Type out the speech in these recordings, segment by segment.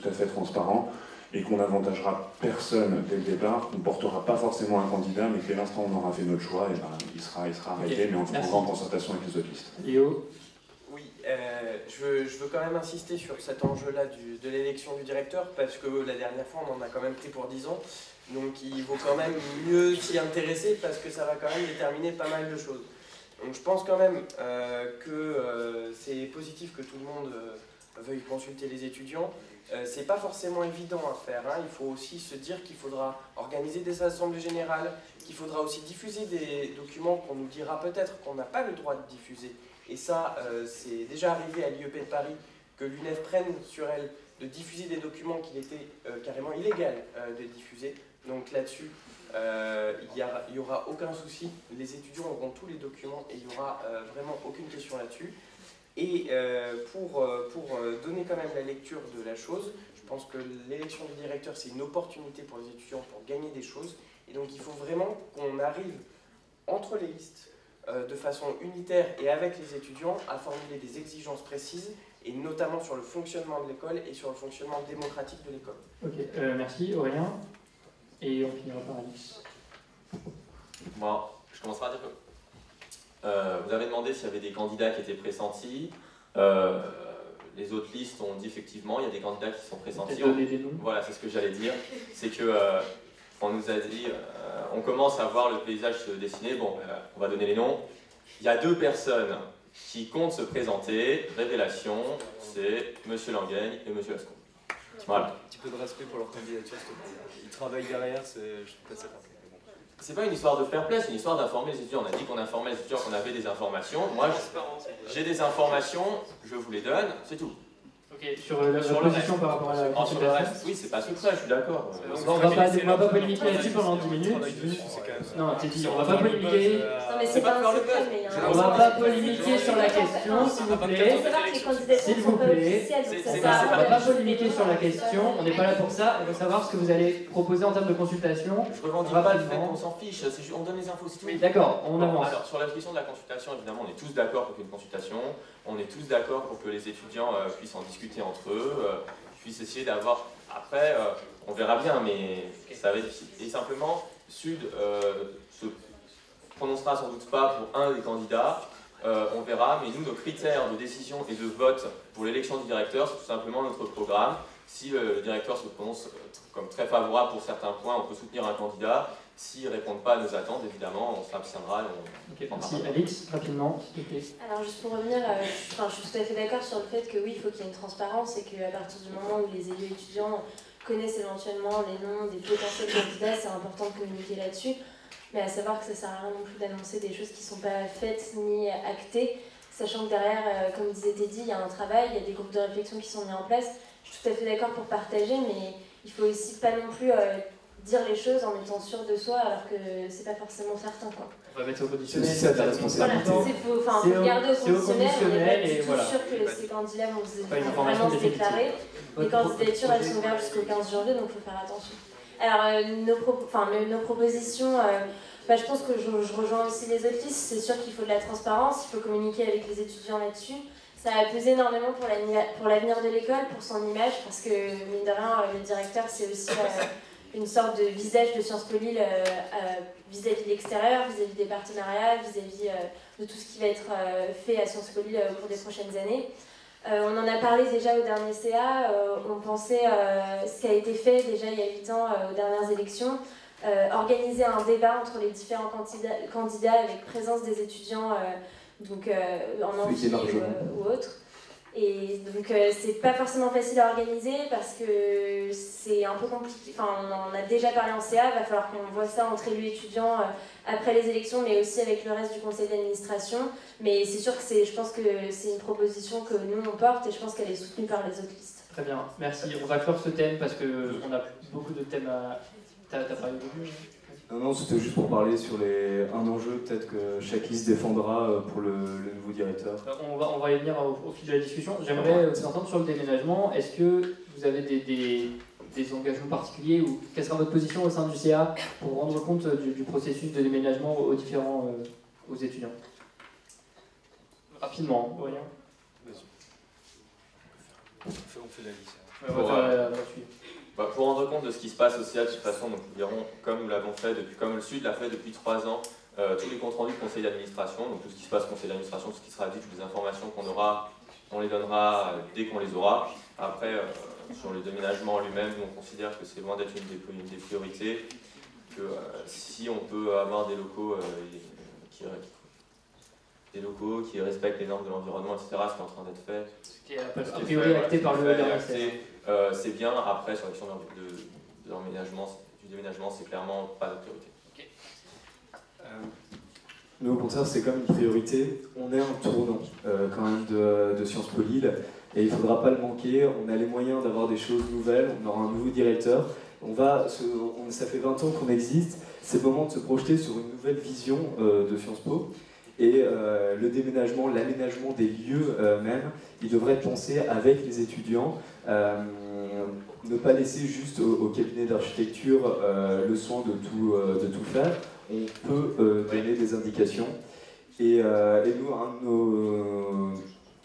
tout à fait transparent et qu'on n'avantagera personne dès le départ, on ne portera pas forcément un candidat, mais que dès l'instant où on aura fait notre choix, et ben, il sera arrêté, mais en grande concertation avec les autres listes. Léo? Oui, je veux quand même insister sur cet enjeu-là de l'élection du directeur, parce que la dernière fois, on en a quand même pris pour 10 ans, donc il vaut quand même mieux s'y intéresser, parce que ça va quand même déterminer pas mal de choses. Donc je pense quand même que c'est positif que tout le monde veuille consulter les étudiants. C'est pas forcément évident à faire, hein. Il faut aussi se dire qu'il faudra organiser des assemblées générales, qu'il faudra aussi diffuser des documents qu'on nous dira peut-être qu'on n'a pas le droit de diffuser. Et ça, c'est déjà arrivé à l'IEP de Paris que l'UNEF prenne sur elle de diffuser des documents qu'il était carrément illégal de diffuser. Donc là-dessus, il n'y aura aucun souci. Les étudiants auront tous les documents et il n'y aura vraiment aucune question là-dessus. Et pour donner quand même la lecture de la chose, je pense que l'élection du directeur, c'est une opportunité pour les étudiants pour gagner des choses. Et donc il faut vraiment qu'on arrive entre les listes de façon unitaire et avec les étudiants à formuler des exigences précises, et notamment sur le fonctionnement de l'école et sur le fonctionnement démocratique de l'école. Ok, merci Aurélien. Et on finira par Alix. Bon, je commence par dire que vous avez demandé s'il y avait des candidats qui étaient pressentis. Les autres listes ont dit effectivement, il y a des candidats qui sont pressentis. Voilà, c'est ce que j'allais dire. C'est que on nous a dit, on commence à voir le paysage se dessiner. Bon, on va donner les noms. Il y a 2 personnes qui comptent se présenter. Révélation, c'est M. Langaigne et M. Lascaux. Voilà. Un petit peu de respect pour leur candidature, ils travaillent derrière, je trouve ça. C'est pas une histoire de fair play, c'est une histoire d'informer les étudiants. On a dit qu'on informait les étudiants, qu'on avait des informations. Moi, j'ai des informations, je vous les donne, c'est tout. Ok, sur la position par rapport à la consultation. Oui, c'est pas secret, je suis d'accord. On va pas polémiquer là-dessus pendant 10 minutes. Non, t'es dit, on va pas polémiquer. Non, mais c'est pas un secret, mais... On va pas polémiquer sur la question, s'il vous plaît. S'il vous plaît. On va pas polémiquer sur la question, on n'est pas là pour ça. On veut savoir ce que vous allez proposer en termes de consultation. Je revendique pas le fait qu'on s'en fiche, on donne les infos, c'est tout. Oui, d'accord, on avance. Alors, sur la question de la consultation, évidemment, on est tous d'accord pour qu'il y ait une consultation. On est tous d'accord pour que les étudiants puissent en discuter entre eux, puissent essayer d'avoir... Après, on verra bien, mais ça va être difficile. Et simplement, Sud se prononcera sans doute pas pour un des candidats, on verra, mais nous, nos critères de décision et de vote pour l'élection du directeur, c'est tout simplement notre programme. Si le directeur se prononce comme très favorable pour certains points, on peut soutenir un candidat. S'ils ne répondent pas à nos attentes, évidemment, on s'abstiendra. Merci. Alix, rapidement, s'il te plaît. Alors, juste pour revenir, je suis tout à fait d'accord sur le fait que oui, il faut qu'il y ait une transparence et qu'à partir du moment où les élus étudiants connaissent éventuellement les noms des potentiels candidats, c'est important de communiquer là-dessus. Mais à savoir que ça ne sert à rien non plus d'annoncer des choses qui ne sont pas faites ni actées, sachant que derrière, comme disait Teddy, il y a un travail, il y a des groupes de réflexion qui sont mis en place. Je suis tout à fait d'accord pour partager, mais il faut aussi pas non plus dire les choses en étant sûr de soi, alors que c'est pas forcément certain, quoi. On va mettre au conditionnel. C'est ta responsabilité. Voilà, faut garder au conditionnel, on n'est pas du tout voilà. sûr que ces candidats vont vraiment se déclarer. Les candidatures, elles sont ouvertes jusqu'au 15 janvier, donc il faut faire attention. Alors, nos propositions, je pense que je rejoins aussi les autres listes. C'est sûr qu'il faut de la transparence, il faut communiquer avec les étudiants là-dessus. Ça va peser énormément pour l'avenir de l'école, pour son image, parce que, mine de rien, le directeur, c'est aussi une sorte de visage de Sciences Po Lille vis-à-vis de l'extérieur, vis-à-vis des partenariats, vis-à-vis de tout ce qui va être fait à Sciences Po Lille au cours des prochaines années. On en a parlé déjà au dernier CA, on pensait ce qui a été fait déjà il y a 8 ans aux dernières élections, organiser un débat entre les différents candidats avec présence des étudiants en amphi ou autre. Et donc c'est pas forcément facile à organiser parce que c'est un peu compliqué. Enfin, on en a déjà parlé en CA, il va falloir qu'on voit ça entre élus étudiants après les élections, mais aussi avec le reste du conseil d'administration. Mais c'est sûr que je pense que c'est une proposition que nous on porte et je pense qu'elle est soutenue par les autres listes. Très bien, merci. On va clore ce thème parce qu'on a beaucoup de thèmes à... T'as parlé au début? Non, c'était juste pour parler sur un enjeu peut-être que chaque liste défendra pour le nouveau directeur. On va y venir au fil de la discussion. J'aimerais vous entendre sur le déménagement. Est-ce que vous avez des engagements particuliers ou quelle sera votre position au sein du CA pour rendre compte du processus de déménagement aux différents aux étudiants? Rapidement, Aurélien. On fait la liste. On va faire pour rendre compte de ce qui se passe au CA, de toute façon, donc, nous verrons, comme nous l'avons fait, comme le Sud l'a fait depuis 3 ans, tous les comptes rendus du conseil d'administration, donc tout ce qui se passe au conseil d'administration, tout ce qui sera dit, toutes les informations qu'on aura, on les donnera dès qu'on les aura. Après, sur le déménagement lui-même, nous on considère que c'est loin d'être une des priorités, que si on peut avoir des locaux qui respectent les normes de l'environnement, etc., ce qui est en train d'être fait, ce qui est a priori acté par le DRC. C'est bien. Après, sur l'action de l'emménagement, du déménagement, c'est clairement pas notre priorité. Nous, au contraire, c'est comme une priorité. On est un tournant quand même de Sciences Po Lille et il ne faudra pas le manquer. On a les moyens d'avoir des choses nouvelles, on aura un nouveau directeur. Ça fait 20 ans qu'on existe, c'est le moment de se projeter sur une nouvelle vision de Sciences Po. Et le déménagement, l'aménagement des lieux même, il devrait être pensé avec les étudiants. Ne pas laisser juste au cabinet d'architecture le soin de tout faire. On peut donner des indications. Et nous,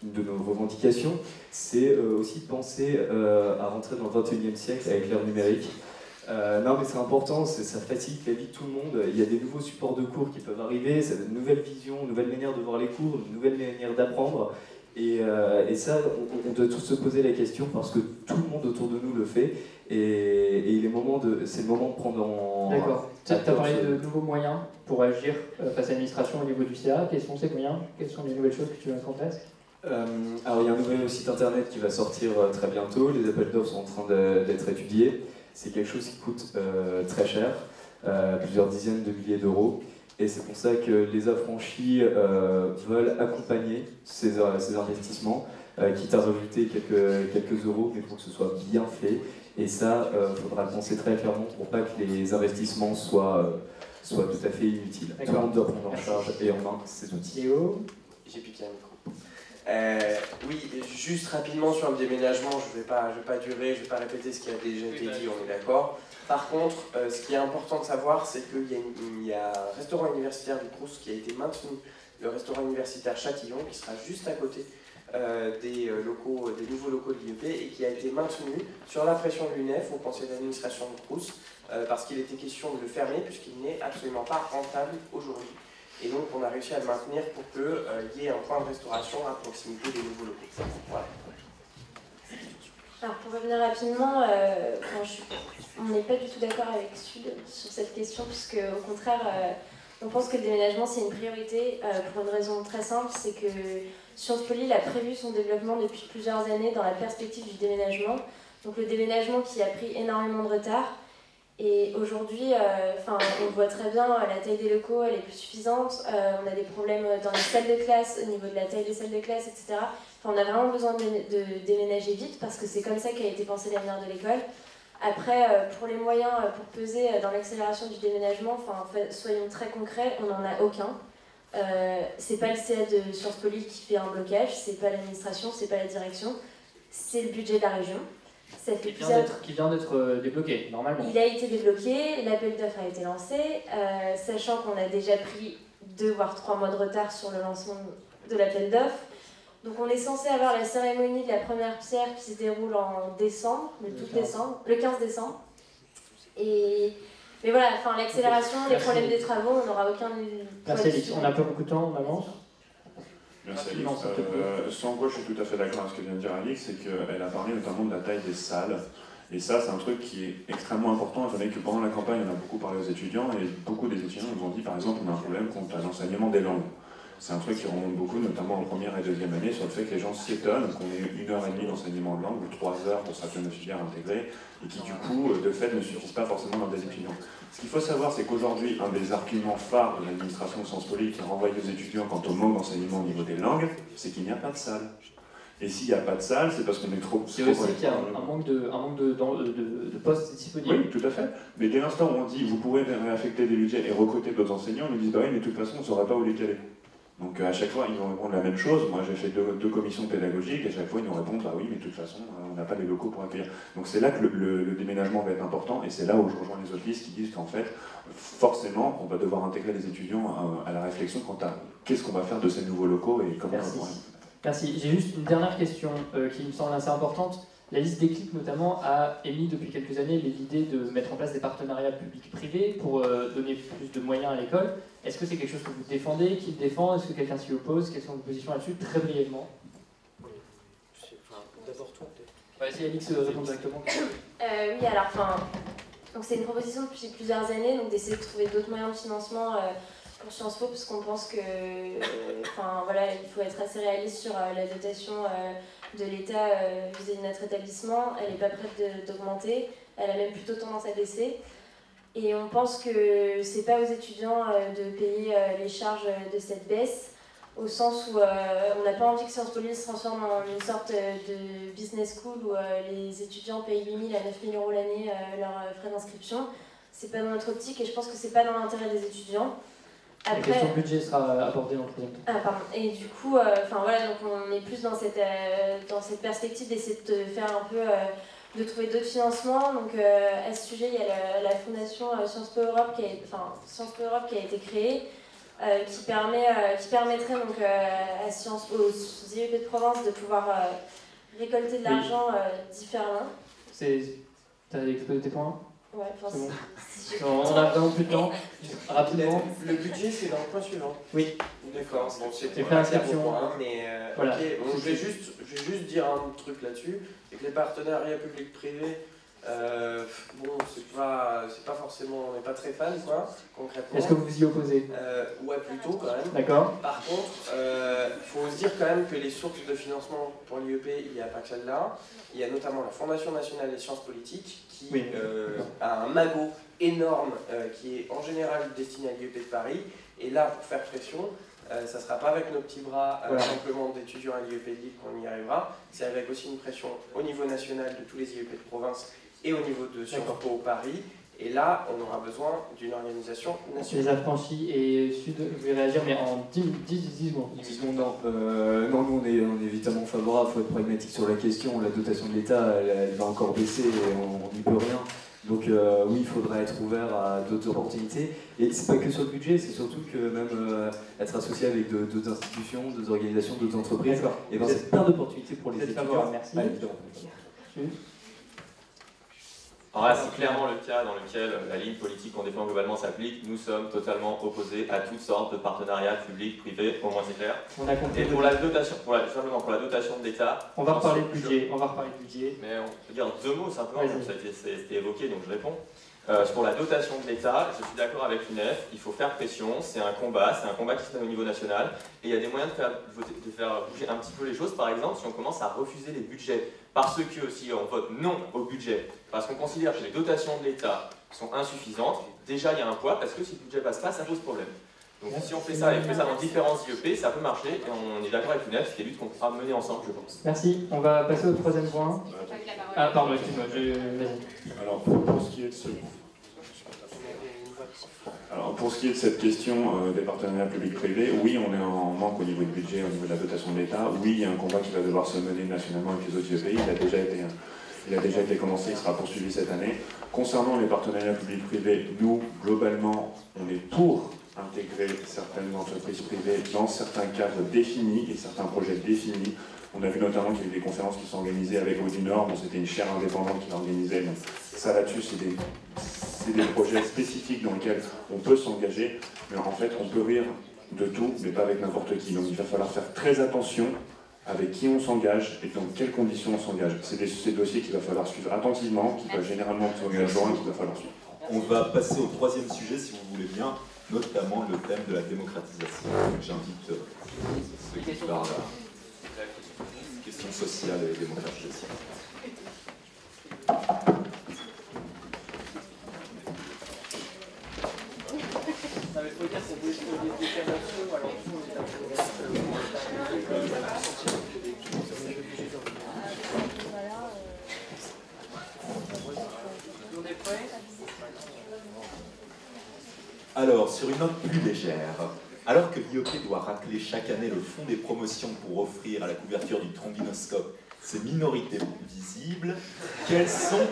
une de nos revendications, c'est aussi de penser à rentrer dans le 21e siècle avec l'ère numérique. Non mais c'est important, ça facilite la vie de tout le monde. Il y a des nouveaux supports de cours qui peuvent arriver, c'est de nouvelles visions, une nouvelle manière de voir les cours, une nouvelle manière d'apprendre. Et ça, on doit tous se poser la question parce que tout le monde autour de nous le fait. Et c'est le moment de prendre en... D'accord. Tu as parlé de nouveaux moyens pour agir face à l'administration au niveau du CA. Quels sont ces moyens? Quelles sont les nouvelles choses que tu veux mettre en place? Alors il y a un nouveau site internet qui va sortir très bientôt. Les appels d'offres sont en train d'être étudiés. C'est quelque chose qui coûte très cher, plusieurs dizaines de milliers d'euros. Et c'est pour ça que les affranchis veulent accompagner ces investissements, quitte à rajouter quelques euros, mais pour que ce soit bien fait. Et ça, il faudra le penser très clairement pour pas que les investissements soient tout à fait inutiles. Tout le monde doit prendre en charge et en main ces outils. Léo? J'ai piqué un micro. Oui, juste rapidement sur le déménagement, je vais pas durer, je vais pas répéter ce qui a déjà été dit, on est d'accord. Par contre, ce qui est important de savoir, c'est qu'il y a un restaurant universitaire du Crous qui a été maintenu, le restaurant universitaire Châtillon, qui sera juste à côté des nouveaux locaux de l'IEP et qui a été maintenu sur la pression de l'UNEF au conseil d'administration du Crous parce qu'il était question de le fermer puisqu'il n'est absolument pas rentable aujourd'hui. Et donc on a réussi à le maintenir pour qu'il y ait un point de restauration à proximité des nouveaux locaux. Voilà. Alors pour revenir rapidement, on n'est pas du tout d'accord avec Sud sur cette question, puisque au contraire, on pense que le déménagement c'est une priorité pour une raison très simple, c'est que Sciences Po Lille a prévu son développement depuis plusieurs années dans la perspective du déménagement. Donc le déménagement qui a pris énormément de retard. Et aujourd'hui, on voit très bien, la taille des locaux elle est plus suffisante, on a des problèmes dans les salles de classe, au niveau de la taille des salles de classe, etc. On a vraiment besoin de déménager vite parce que c'est comme ça qu'a été pensé l'avenir de l'école. Après, pour les moyens pour peser dans l'accélération du déménagement, soyons très concrets, on n'en a aucun. C'est pas le CA de Sciences Po Lille qui fait un blocage, c'est pas l'administration, c'est pas la direction, c'est le budget de la région. Qui vient d'être débloqué, normalement. Il a été débloqué, l'appel d'offres a été lancé, sachant qu'on a déjà pris 2 voire 3 mois de retard sur le lancement de l'appel d'offres. Donc on est censé avoir la cérémonie de la première pierre qui se déroule en décembre, le 15 décembre. Mais voilà, l'accélération, les problèmes des travaux, on n'aura aucun... Merci Alix, on a pas beaucoup de temps, on avance. Merci Alix. Sans quoi je suis tout à fait d'accord avec ce que vient de dire Alix, c'est qu'elle a parlé notamment de la taille des salles. Et ça, c'est un truc qui est extrêmement important, étant donné que pendant la campagne, on a beaucoup parlé aux étudiants, et beaucoup des étudiants nous ont dit, par exemple, on a un problème contre l'enseignement des langues. C'est un truc qui remonte beaucoup, notamment en première et deuxième année, sur le fait que les gens s'étonnent qu'on ait 1h30 d'enseignement de langue, ou 3 heures pour certaines filières intégrées, et qui du coup, de fait, ne suffisent pas forcément dans des étudiants. Ce qu'il faut savoir, c'est qu'aujourd'hui, un des arguments phares de l'administration de Sciences Po Lille qui renvoie aux étudiants quant au manque d'enseignement au niveau des langues, c'est qu'il n'y a pas de salle. Et s'il n'y a pas de salle, c'est parce qu'on est trop... C'est aussi qu'il y a un manque de postes disponibles. Oui, tout à fait. Mais dès l'instant où on dit, vous pourrez réaffecter des budgets et recruter d'autres enseignants, on nous dit, bah oui, mais de toute façon, on ne saura pas où les caler. Donc à chaque fois, ils vont répondre la même chose. Moi, j'ai fait deux commissions pédagogiques, et à chaque fois, ils nous répondent, bah oui, mais de toute façon, on n'a pas les locaux pour accueillir. Donc c'est là que le déménagement va être important, et c'est là où je rejoins les autres listes qui disent qu'en fait, forcément, on va devoir intégrer les étudiants à la réflexion quant à qu'est-ce qu'on va faire de ces nouveaux locaux et comment on va pouvoir... Merci. J'ai juste une dernière question qui me semble assez importante. La liste des clics, notamment, a émis depuis quelques années l'idée de mettre en place des partenariats publics-privés pour donner plus de moyens à l'école. Est-ce que c'est quelque chose que vous défendez, qui le défend? Est-ce que quelqu'un s'y oppose? Quelles sont vos positions là-dessus? Très brièvement. D'abord toi, peut-être. On va essayer Alix répond directement. Oui, alors, donc c'est une proposition depuis plusieurs années, donc d'essayer de trouver d'autres moyens de financement pour Sciences Po, parce qu'on pense que, voilà, il faut être assez réaliste sur la dotation de l'État vis-à-vis de notre établissement. Elle n'est pas prête d'augmenter, elle a même plutôt tendance à baisser. Et on pense que c'est pas aux étudiants de payer les charges de cette baisse, au sens où on n'a pas envie que Sciences Po Lille se transforme en une sorte de business school où les étudiants payent 8 000 à 9 000 euros l'année leurs frais d'inscription. C'est pas dans notre optique et je pense que c'est pas dans l'intérêt des étudiants. Après, la question de budget sera abordée dans le troisième temps. Ah, pardon. Et du coup, voilà, donc on est plus dans cette perspective d'essayer de faire un peu, de trouver d'autres financements. Donc à ce sujet, il y a la fondation Sciences Po Europe qui a été créée, qui permettrait donc aux IEP de province de pouvoir récolter de l'argent différemment. T'as exposé tes points? Ouais, c'est bon. On a vraiment plus de temps. Rapidement. Le budget, c'est dans le point suivant. Oui. D'accord. Bon, c'était pas clair pour moi, mais voilà. ok. Bon, je vais juste dire un truc là-dessus, c'est que les partenariats publics-privés, bon, c'est pas forcément, on n'est pas très fan, quoi, concrètement. Est-ce que vous y opposez? Ouais, plutôt quand même. D'accord. Par contre, faut se dire quand même que les sources de financement pour l'IEP, il n'y a pas que celle-là. Il y a notamment la Fondation nationale des sciences politiques qui a un magot énorme qui est en général destiné à l'IEP de Paris. Et là, pour faire pression, ça ne sera pas avec nos petits bras simplement d'étudiants à l'IEP de Lille qu'on y arrivera. C'est avec aussi une pression au niveau national de tous les IEP de province et au niveau de Sciences Po Paris. Et là, on aura besoin d'une organisation nationale. Les affranchis et Sud, vous voulez réagir, mais en 10 secondes. 10 secondes, non. Non, nous, on est évidemment favorable, il faut être pragmatique sur la question. La dotation de l'État, elle va encore baisser et on n'y peut rien. Donc oui, il faudra être ouvert à d'autres opportunités. Et c'est pas que sur le budget, c'est surtout que même être associé avec d'autres institutions, d'autres organisations, d'autres entreprises. Et ben, c'est plein d'opportunités pour les étudiants. Merci. Alors là, c'est clairement le cas dans lequel la ligne politique qu'on défend globalement s'applique. Nous sommes totalement opposés à toutes sortes de partenariats publics, privés, au moins c'est clair. On a compris. Et pour la dotation, simplement pour la dotation de l'État... On va reparler de budget, Mais on peut dire deux mots simplement, comme ça a été évoqué, donc je réponds. Pour la dotation de l'État, je suis d'accord avec l'UNEF, il faut faire pression, c'est un combat qui se fait au niveau national, et il y a des moyens de faire bouger un petit peu les choses. Par exemple, si on commence à refuser les budgets, parce que si on vote non au budget, parce qu'on considère que les dotations de l'État sont insuffisantes, déjà il y a un poids, parce que si le budget passe pas, ça pose problème. Donc si on fait ça et on fait ça dans différents IEP, ça peut marcher, et on est d'accord avec l'UNEF, c'est des luttes qu'on pourra mener ensemble, je pense. Merci, on va passer au troisième point. Ah pardon, excuse-moi, vas-y. Alors pour ce qui est de pour ce qui est de cette question des partenariats publics-privés, oui, on est en manque au niveau du budget, au niveau de la dotation de l'État. Oui, il y a un combat qui va devoir se mener nationalement avec les autres IEP. Il a déjà été commencé, il sera poursuivi cette année. Concernant les partenariats publics-privés, nous, globalement, on est pour intégrer certaines entreprises privées dans certains cadres définis et certains projets définis. On a vu notamment qu'il y a eu des conférences qui sont organisées avec Eau du Nord, bon, c'était une chaire indépendante qui l'organisait. Donc ça là-dessus, c'est des projets spécifiques dans lesquels on peut s'engager, mais en fait on peut rire de tout, mais pas avec n'importe qui. Donc il va falloir faire très attention avec qui on s'engage et dans quelles conditions on s'engage. C'est des dossiers qu'il va falloir suivre attentivement, qui va généralement s'engager et qu'il va falloir suivre. On va passer au troisième sujet, si vous voulez bien, notamment le thème de la démocratisation. J'invite ceux qui parlent à questions sociales et démocratisation. Alors, sur une note plus légère, alors que l'IEP doit racler chaque année le fonds des promotions pour offrir à la couverture du trombinoscope ses minorités visibles, quels sont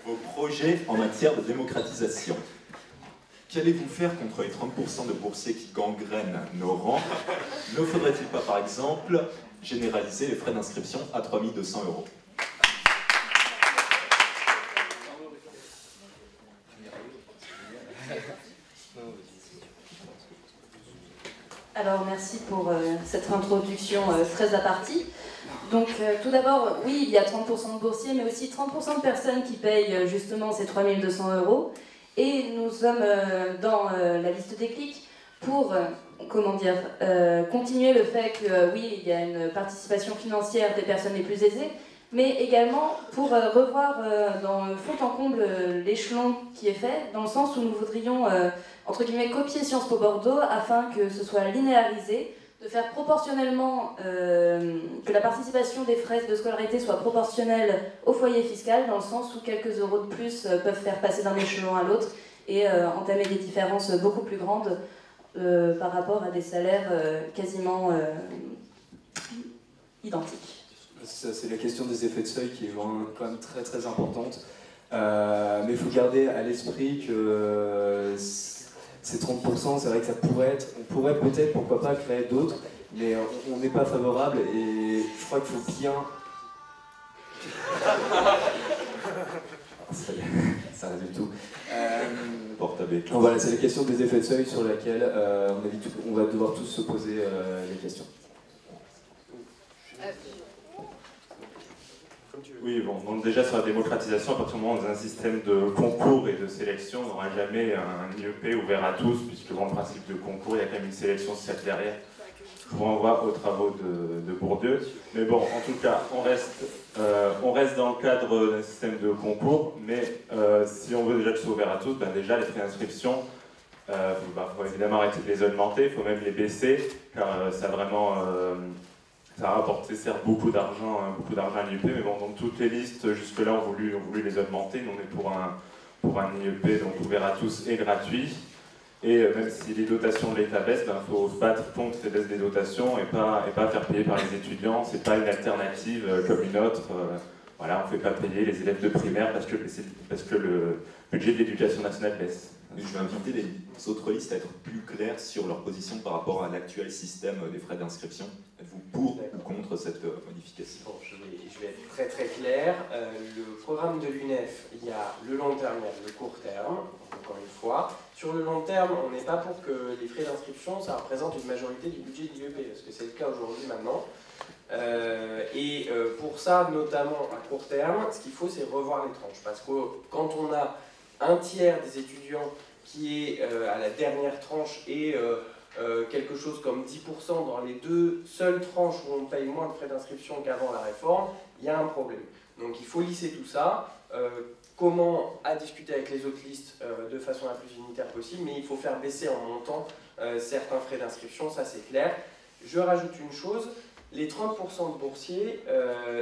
vos projets en matière de démocratisation? Qu'allez-vous faire contre les 30% de boursiers qui gangrènent nos rangs? Ne faudrait-il pas, par exemple, généraliser les frais d'inscription à 3 200 €? Alors merci pour cette introduction très apartie. Donc tout d'abord, oui, il y a 30% de boursiers, mais aussi 30% de personnes qui payent justement ces 3 200 €. Et nous sommes dans la liste des clics pour continuer le fait que oui, il y a une participation financière des personnes les plus aisées, mais également pour revoir dans fond en comble l'échelon qui est fait, dans le sens où nous voudrions, entre guillemets, copier Sciences Po Bordeaux afin que ce soit linéarisé, de faire proportionnellement, que la participation des frais de scolarité soit proportionnelle au foyer fiscal, dans le sens où quelques euros de plus peuvent faire passer d'un échelon à l'autre et entamer des différences beaucoup plus grandes par rapport à des salaires quasiment identiques. C'est la question des effets de seuil qui est quand même très très importante. Mais il faut garder à l'esprit que ces 30%, c'est vrai que ça pourrait être, on pourrait peut-être, pourquoi pas, créer d'autres, mais on n'est pas favorable et je crois qu'il faut bien... ça résume tout. Donc voilà, c'est la question des effets de seuil sur laquelle on va devoir tous se poser les questions. Oui, bon, donc déjà sur la démocratisation, à partir du moment où on a un système de concours et de sélection, on n'aura jamais un IEP ouvert à tous, puisque le principe de concours, il y a quand même une sélection sociale derrière. Je vous renvoie aux travaux de Bourdieu. Mais bon, en tout cas, on reste dans le cadre d'un système de concours, mais si on veut déjà que ce soit ouvert à tous, ben déjà les frais d'inscription, faut évidemment arrêter de les augmenter, il faut même les baisser, car ça vraiment... ça a rapporté certes beaucoup d'argent à l'IEP, mais bon, donc toutes les listes jusque-là ont voulu les augmenter. Nous, on est pour un IEP donc ouvert à tous et gratuit. Et même si les dotations de l'État baissent, il faut se battre contre ces baisses des dotations et pas faire payer par les étudiants. C'est pas une alternative comme une autre. Voilà, on ne fait pas payer les élèves de primaire parce que le budget de l'éducation nationale baisse. Je vais inviter les autres listes à être plus claires sur leur position par rapport à l'actuel système des frais d'inscription. Êtes-vous pour ou contre cette modification? Bon, je vais être très très clair. Le programme de l'UNEF, il y a le long terme, il y a le court terme, encore une fois. Sur le long terme, on n'est pas pour que les frais d'inscription, ça représente une majorité du budget de l'IEP, parce que c'est le cas aujourd'hui maintenant. Pour ça, notamment à court terme, ce qu'il faut, c'est revoir les tranches. Parce que quand on a un tiers des étudiants qui est à la dernière tranche et quelque chose comme 10% dans les deux seules tranches où on paye moins de frais d'inscription qu'avant la réforme, il y a un problème. Donc il faut lisser tout ça. Comment à discuter avec les autres listes de façon la plus unitaire possible, mais il faut faire baisser en montant certains frais d'inscription, ça c'est clair. Je rajoute une chose, les 30% de boursiers,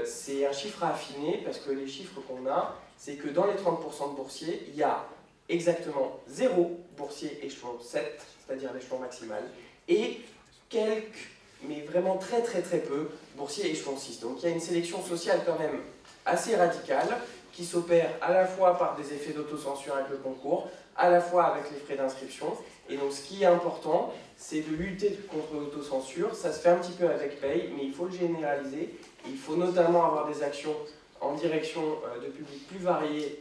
c'est un chiffre à affiner, parce que les chiffres qu'on a, c'est que dans les 30% de boursiers, il y a exactement 0 boursier échelon 7, c'est-à-dire l'échelon maximal, et quelques, mais vraiment très très très peu, boursiers échelon 6. Donc il y a une sélection sociale quand même assez radicale, qui s'opère à la fois par des effets d'autocensure avec le concours, à la fois avec les frais d'inscription. Et donc ce qui est important, c'est de lutter contre l'autocensure. Ça se fait un petit peu avec Paye, mais il faut le généraliser. Il faut notamment avoir des actions en direction de publics plus variés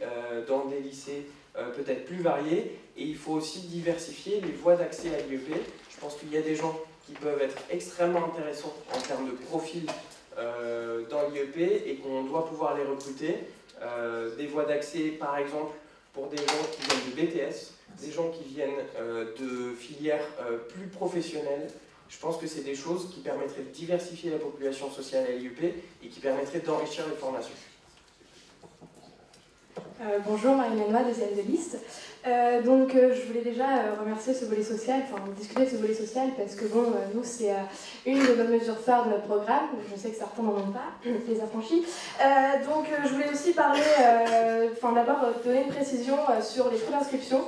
dans des lycées peut-être plus variés. Et il faut aussi diversifier les voies d'accès à l'IEP. Je pense qu'il y a des gens qui peuvent être extrêmement intéressants en termes de profil dans l'IEP et qu'on doit pouvoir les recruter. Des voies d'accès, par exemple, pour des gens qui viennent de BTS, des gens qui viennent de filières plus professionnelles. Je pense que c'est des choses qui permettraient de diversifier la population sociale à l'IEP et qui permettraient d'enrichir les formations. Bonjour, Marine Lenoir, deuxième de liste. Je voulais déjà remercier ce volet social, discuter de ce volet social, parce que bon, nous, c'est une de nos mesures phares de notre programme. Je sais que certains n'en ont pas, les affranchis. Je voulais aussi parler, d'abord donner une précision sur les frais d'inscription.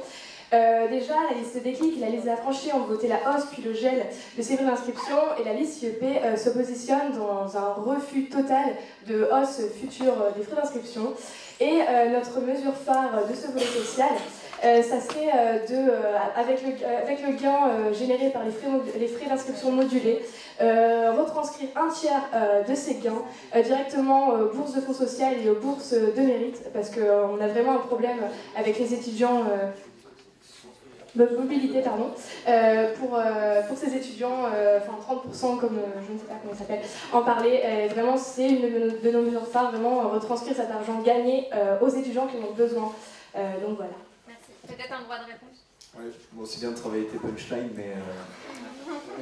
Déjà, la liste des clics et la liste des affranchis ont voté la hausse puis le gel de ces frais d'inscription, et la liste IEP se positionne dans un refus total de hausse future des frais d'inscription. Et notre mesure phare de ce volet social, ça serait avec le gain généré par les frais d'inscription modulés, retranscrire un tiers de ces gains directement aux bourses de fonds social et aux bourses de mérite, parce qu'on a vraiment un problème avec les étudiants mobilité pardon, pour ces étudiants, enfin 30% comme je ne sais pas comment il s'appelle, en parler. Vraiment, c'est une de nos mesures phares, vraiment retranscrire cet argent gagné aux étudiants qui en ont besoin. Donc voilà. Merci. Peut-être un droit de réponse. Ouais, bon, c'est bien de travailler tes punchlines, mais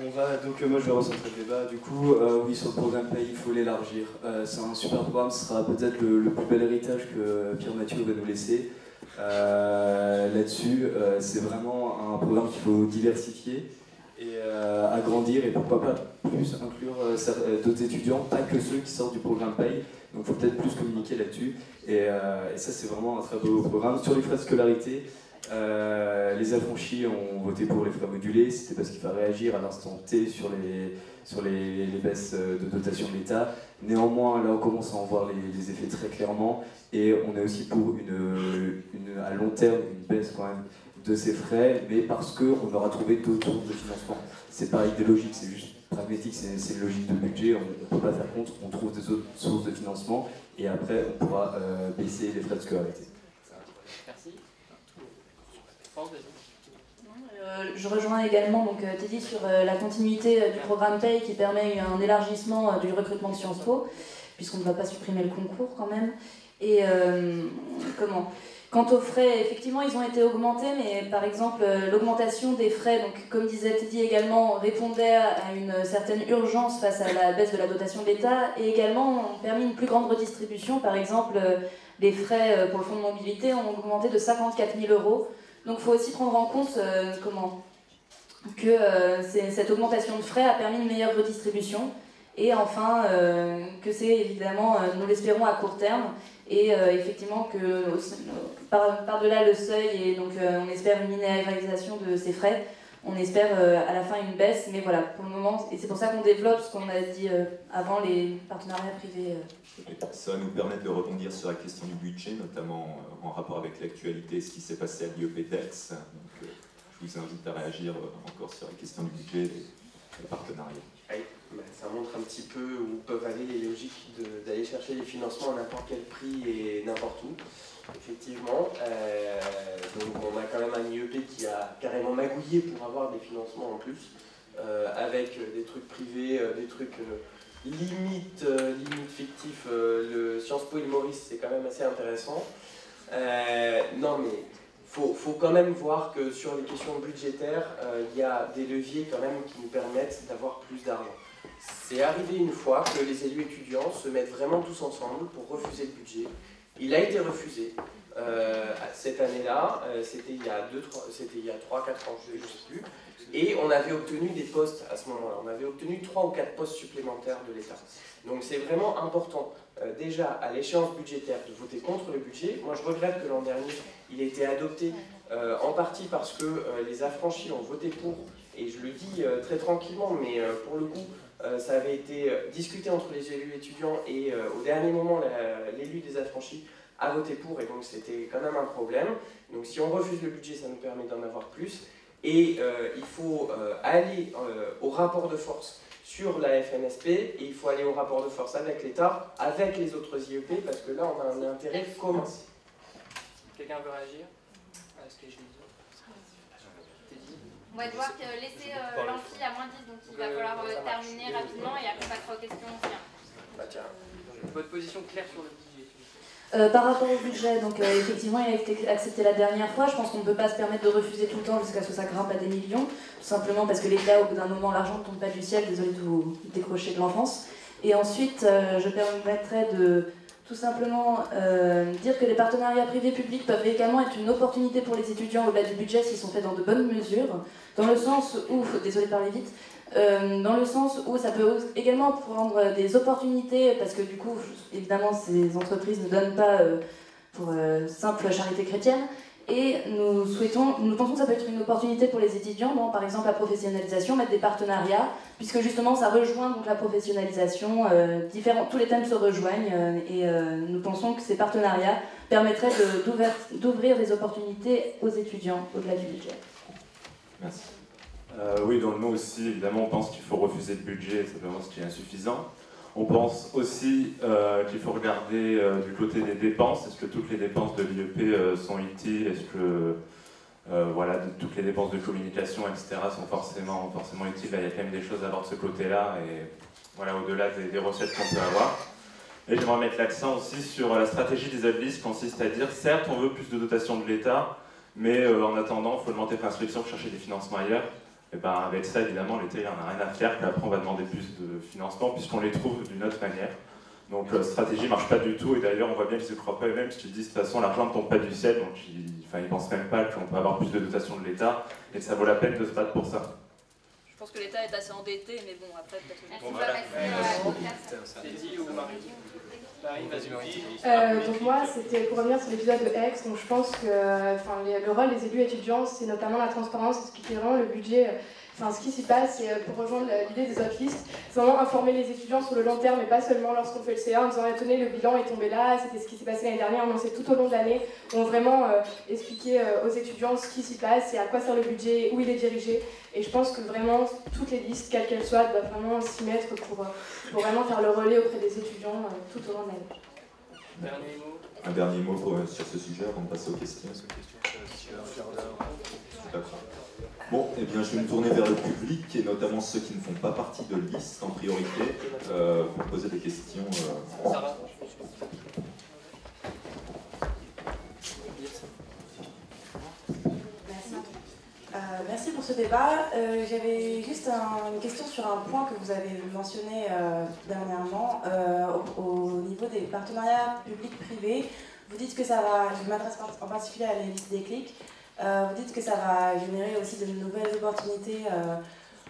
on va. Donc moi je vais recentrer le débat. Du coup, oui, sur le programme Pay, il faut l'élargir. C'est un super programme, ce sera peut-être le plus bel héritage que Pierre Mathieu va nous laisser. Là-dessus, c'est vraiment un programme qu'il faut diversifier et agrandir, et pourquoi pas plus inclure d'autres étudiants, pas que ceux qui sortent du programme Pay. Donc il faut peut-être plus communiquer là-dessus. Et ça, c'est vraiment un très beau programme. Sur les frais de scolarité, les affranchis ont voté pour les frais modulés. C'était parce qu'il fallait réagir à l'instant T sur les baisses de dotation de l'État. Néanmoins, là, on commence à en voir les effets très clairement. Et on est aussi pour à long terme une baisse quand même de ces frais, mais parce qu'on aura trouvé d'autres sources de financement. C'est pas idéologique, c'est juste pragmatique, c'est une logique de budget, on ne peut pas faire contre, on trouve des autres sources de financement et après on pourra baisser les frais de scolarité. Merci. Je rejoins également donc, Teddy sur la continuité du programme Pay qui permet un élargissement du recrutement de Sciences Po, puisqu'on ne va pas supprimer le concours quand même. Et quant aux frais, effectivement, ils ont été augmentés, mais par exemple, l'augmentation des frais, donc, comme disait Teddy également, répondait à une certaine urgence face à la baisse de la dotation de l'État, et également ont permis une plus grande redistribution. Par exemple, les frais pour le fonds de mobilité ont augmenté de 54 000 €. Donc il faut aussi prendre en compte que cette augmentation de frais a permis une meilleure redistribution. Et enfin, que c'est évidemment, nous l'espérons à court terme, et effectivement que par-delà le seuil, et donc on espère une linéarisation de ces frais, on espère à la fin une baisse, mais voilà, pour le moment, et c'est pour ça qu'on développe ce qu'on a dit avant, les partenariats privés. Ça va nous permettre de rebondir sur la question du budget, notamment en rapport avec l'actualité et ce qui s'est passé à l'IEP-DEX. Donc je vous invite à réagir encore sur la question du budget et des partenariats. Ça montre un petit peu où peuvent aller les logiques d'aller chercher les financements à n'importe quel prix et n'importe où. Effectivement, donc on a quand même un IEP qui a carrément magouillé pour avoir des financements en plus, avec des trucs privés, des trucs limite fictifs. Le Sciences Po et le Maurice, c'est quand même assez intéressant. Non mais faut quand même voir que sur les questions budgétaires, il y a des leviers quand même qui nous permettent d'avoir plus d'argent. C'est arrivé une fois que les élus étudiants se mettent vraiment tous ensemble pour refuser le budget. Il a été refusé cette année-là, c'était il y a 3-4 ans, je ne sais plus, et on avait obtenu des postes à ce moment-là. On avait obtenu 3 ou 4 postes supplémentaires de l'État. Donc c'est vraiment important, déjà à l'échéance budgétaire, de voter contre le budget. Moi je regrette que l'an dernier, il ait été adopté en partie parce que les affranchis ont voté pour, et je le dis très tranquillement, mais pour le coup, ça avait été discuté entre les élus étudiants et au dernier moment, l'élu des affranchis a voté pour, et donc c'était quand même un problème. Donc si on refuse le budget, ça nous permet d'en avoir plus. Et il faut aller au rapport de force sur la FNSP, et il faut aller au rapport de force avec l'État, avec les autres IEP, parce que là on a un intérêt commun. Quelqu'un veut réagir à ce que je dis? On va devoir laisser l'amphi à -10, donc il va falloir terminer rapidement et après on passera aux questions aussi. Bah tiens. Votre position claire sur le budget? Par rapport au budget, donc effectivement il a été accepté la dernière fois. Je pense qu'on ne peut pas se permettre de refuser tout le temps jusqu'à ce que ça grimpe à des millions, tout simplement parce que l'État, au bout d'un moment, l'argent ne tombe pas du ciel, désolé de vous décrocher de l'enfance. Et ensuite, je permettrai de tout simplement dire que les partenariats privés-publics peuvent également être une opportunité pour les étudiants au-delà du budget s'ils sont faits dans de bonnes mesures, dans le sens où, désolé de parler vite, dans le sens où ça peut également prendre des opportunités, parce que du coup, évidemment, ces entreprises ne donnent pas pour simple charité chrétienne, et nous pensons que ça peut être une opportunité pour les étudiants, dans, par exemple la professionnalisation, mettre des partenariats, puisque justement ça rejoint donc la professionnalisation, tous les thèmes se rejoignent, et nous pensons que ces partenariats permettraient d'ouvrir des opportunités aux étudiants au-delà du budget. Merci. Oui, dans le mot aussi, évidemment, on pense qu'il faut refuser le budget, simplement ce qui est insuffisant. On pense aussi qu'il faut regarder du côté des dépenses. Est-ce que toutes les dépenses de l'IEP sont utiles? Est-ce que Voilà, toutes les dépenses de communication, etc. sont forcément utiles. Là, il y a quand même des choses à voir de ce côté-là, et voilà, au-delà des recettes qu'on peut avoir. Et j'aimerais mettre l'accent aussi sur la stratégie des aides-listes, qui consiste à dire, certes, on veut plus de dotation de l'État, mais en attendant, il faut augmenter par inscription, chercher des financements ailleurs. Et ben, avec ça, évidemment, l'État il n'en a rien à faire, puis après, on va demander plus de financement, puisqu'on les trouve d'une autre manière. Donc la stratégie ne marche pas du tout, et d'ailleurs on voit bien qu'ils ne se croient pas eux-mêmes, parce qu'ils disent de toute façon l'argent ne tombe pas du ciel, donc ils ne pensent même pas qu'on peut avoir plus de dotation de l'État, et que ça vaut la peine de se battre pour ça. Je pense que l'État est assez endetté, mais bon, après peut-être... Donc moi, c'était pour revenir sur l'épisode de Aix, donc je pense que le rôle des élus étudiants, c'est notamment la transparence, expliquer vraiment le budget, ce qui s'y passe, et pour rejoindre l'idée des autres listes, c'est vraiment informer les étudiants sur le long terme, et pas seulement lorsqu'on fait le CA en disant « Tenez, le bilan est tombé là, c'était ce qui s'est passé l'année dernière », non, c'est tout au long de l'année, on va vraiment expliquer aux étudiants ce qui s'y passe et à quoi sert le budget, où il est dirigé, et je pense que vraiment toutes les listes, quelles qu'elles soient, doivent vraiment s'y mettre pour vraiment faire le relais auprès des étudiants tout au long de l'année. Un dernier mot sur ce sujet avant de passer aux questions. D'accord. Bon, eh bien, je vais me tourner vers le public, et notamment ceux qui ne font pas partie de liste en priorité, pour poser des questions. Merci pour ce débat. J'avais juste une question sur un point que vous avez mentionné dernièrement au niveau des partenariats publics-privés. Vous dites que ça va, je m'adresse en particulier à la liste des clics, vous dites que ça va générer aussi de nouvelles opportunités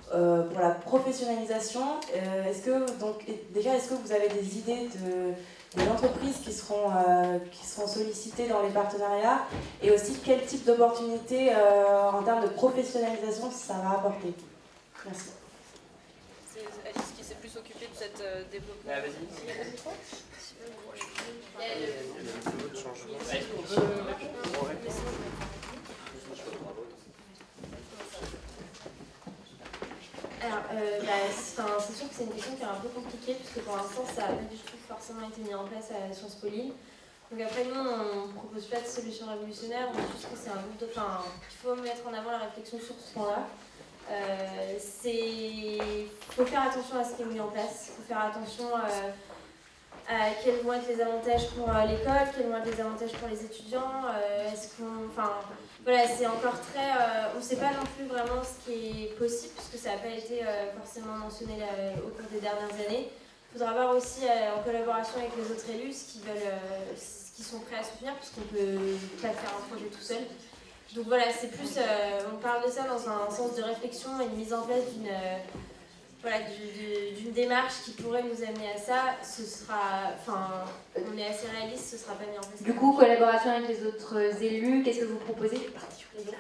pour la professionnalisation. Est-ce que vous avez des idées des entreprises qui seront sollicitées dans les partenariats, et aussi quel type d'opportunités en termes de professionnalisation ça va apporter? Merci. C'est Alice qui s'est plus occupée de cette développement. Alors, c'est sûr que c'est une question qui est un peu compliquée, puisque pour l'instant, ça n'a pas du tout forcément été mis en place à Sciences Po Lille. Donc après, nous, on ne propose pas de solution révolutionnaire, on dit juste que c'est un groupe de... il faut mettre en avant la réflexion sur ce point-là. Il faut faire attention à ce qui est mis en place, il faut faire attention à quels vont être les avantages pour l'école, quels vont être les avantages pour les étudiants, voilà, c'est encore très... on ne sait pas non plus vraiment ce qui est possible, puisque ça n'a pas été forcément mentionné au cours des dernières années. Il faudra voir aussi, en collaboration avec les autres élus, ce qu'ils sont prêts à soutenir, puisqu'on ne peut pas faire un projet tout seul. Donc voilà, c'est plus... on parle de ça dans un sens de réflexion et de mise en place d'une démarche qui pourrait nous amener à ça. On est assez réaliste, ce ne sera pas mis en place. Du coup, collaboration avec les autres élus, qu'est-ce que vous proposez particulièrement?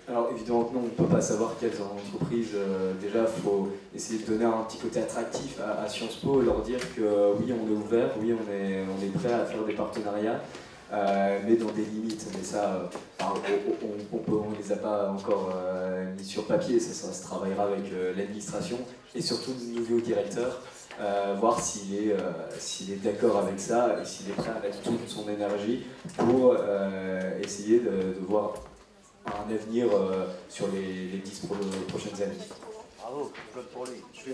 Alors évidemment que non, on ne peut pas savoir quelles entreprises. Déjà, il faut essayer de donner un petit côté attractif à Sciences Po, leur dire que oui, on est ouvert, oui, on est prêt à faire des partenariats, mais dans des limites. Mais ça, on ne les a pas encore mis sur papier, ça se travaillera avec l'administration et surtout le nouveau directeur, voir s'il est d'accord avec ça et s'il est prêt à mettre toute son énergie pour essayer de voir un avenir sur les 10 prochaines années. Bravo, pour lui. Je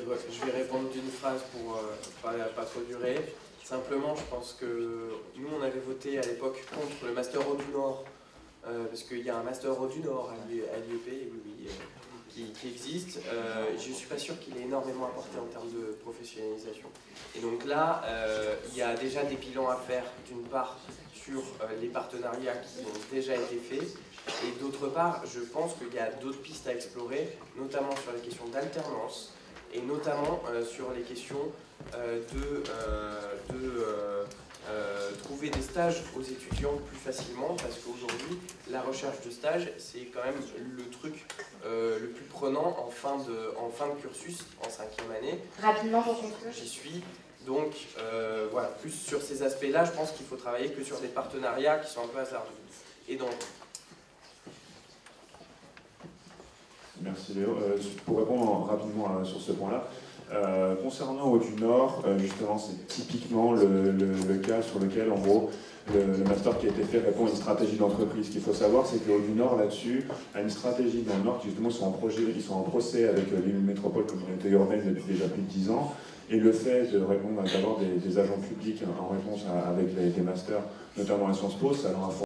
vais répondre d'une phrase pour pas trop durer. Simplement, je pense que nous, on avait voté à l'époque contre le Master Eau du Nord, parce qu'il y a un Master Eau du Nord à l'IEP, qui existe. Je ne suis pas sûr qu'il ait énormément apporté en termes de professionnalisation. Et donc là, il y a déjà des bilans à faire, d'une part, sur les partenariats qui ont déjà été faits, et d'autre part, je pense qu'il y a d'autres pistes à explorer, notamment sur les questions d'alternance, et notamment sur les questions de trouver des stages aux étudiants plus facilement, parce qu'aujourd'hui, la recherche de stage, c'est quand même le truc le plus prenant en fin de cursus, en 5e année. Rapidement pour conclure. J'y suis. Donc, voilà, plus sur ces aspects-là, je pense qu'il faut travailler que sur des partenariats qui sont un peu hasardeux. Et donc... Merci Léo. Pour répondre rapidement sur ce point-là, concernant Eau du Nord, justement, c'est typiquement le cas sur lequel, en gros, le master qui a été fait répond à une stratégie d'entreprise. Ce qu'il faut savoir, c'est qu'au Nord, là-dessus, a une stratégie dans le Nord qui justement sont en procès avec l'île métropole communauté urbaine depuis déjà plus de 10 ans. Et le fait de répondre, d'avoir des agents publics en réponse avec des masters, notamment à Sciences Po, ça leur a